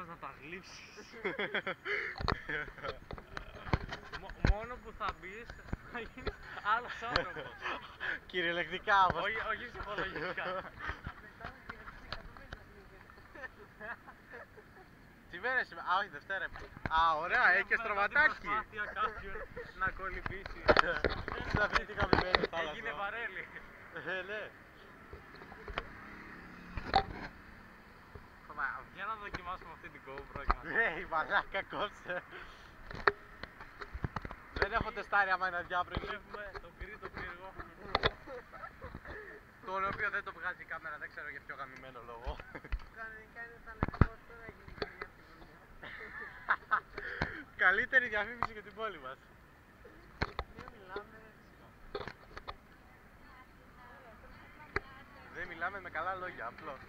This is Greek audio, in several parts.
έτοιμος να τα γλύψεις. Μόνο που θα μπεις θα γίνεις άλλος άνθρωπος. Κυριολεκτικά όμως. Όχι ψυχολογικά. Τι μέρα σήμερα, α όχι Δευτέρα. Α ωραία, έχει και στρωματάκι. Προσπάθεια κάποιον να κολυμπήσει. Σε αυτή την καμημένη θάλασσα. Έγινε βαρέλι. Ναι. Για να δοκιμάσουμε αυτή την GoPro. Ναι, μαλάκα κόψε. Δεν έχω τεστάρει άμα είναι αδιάπρεπη. Βλέπουμε τον κρύο πύργο. Τον οποίο δεν το βγάζει η κάμερα, δεν ξέρω για ποιο γαμημένο λόγο. Κανονικά είναι θαλασσικός, τώρα γίνει για αυτή τη δουλειά. Καλύτερη διαφήμιση για την πόλη μας. Δεν μιλάμε με καλά λόγια, απλώς.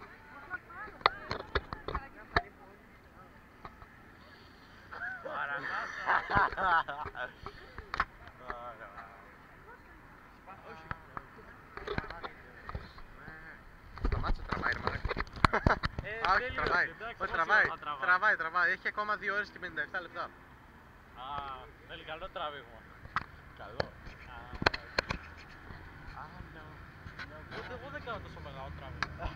Σταμάτησε, τραβάει ρε μαλάκα. Όχι, τραβάει. Όχι, τραβάει. Έχει ακόμα 2 ώρες και 57 λεπτά. Θέλει καλό τράβηγμα. Καλό. Εγώ δεν κάνω τόσο μεγάλο τράβηγμα.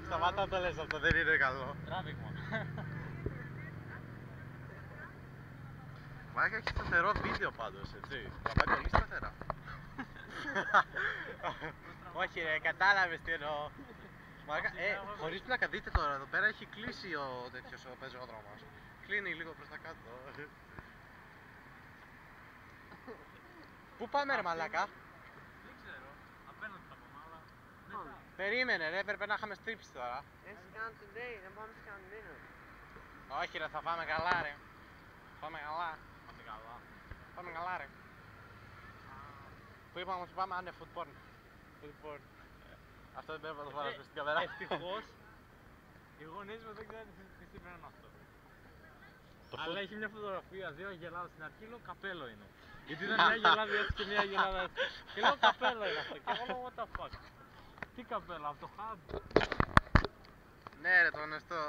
Σταμάτα να το λες αυτό, δεν είναι καλό. Τράβηγμα. Μάκα έχει σταθερό βίντεο πάντως, έτσι. Τραβάει πολύ σταθερά. Όχι ρε, κατάλαβες τι εννοώ. Μάκα, χωρίς να δείτε τώρα, εδώ πέρα έχει κλείσει ο τέτοιος ο πεζόδρομος. Κλείνει λίγο προς τα κάτω. Πού πάμε ρε μαλάκα? Δεν ξέρω. Απέναντι θα πάμε, αλλά... Περίμενε ρε, έπρεπε να είχαμε στρίψει τώρα. Έχεις κάνει today, να πάμε σε καμπίνο. Όχι ρε, θα φάμε καλά ρε. Πάμε καλά. Πάμε καλά. Πάμε καλά ρε. Πού είπαμε ότι πάμε, α ναι, food porn. Food porn. Αυτό δεν πρέπει να το φάρασουμε στην καμερά. Ευτυχώς, οι γονείς μου δεν ξέρουν τι σημαίνει αυτό. Αλλά έχει μια φωτογραφία, 2 αγελάδες στην αρχή, λέω καπέλο είναι. Γιατί ήταν μια αγελάδα έτσι και μια αγελάδα έτσι. Και λέω καπέλο είναι αυτό. Και εγώ λέω what the fuck. Τι καπέλο, από το hub. Ναι ρε, το γνωστό.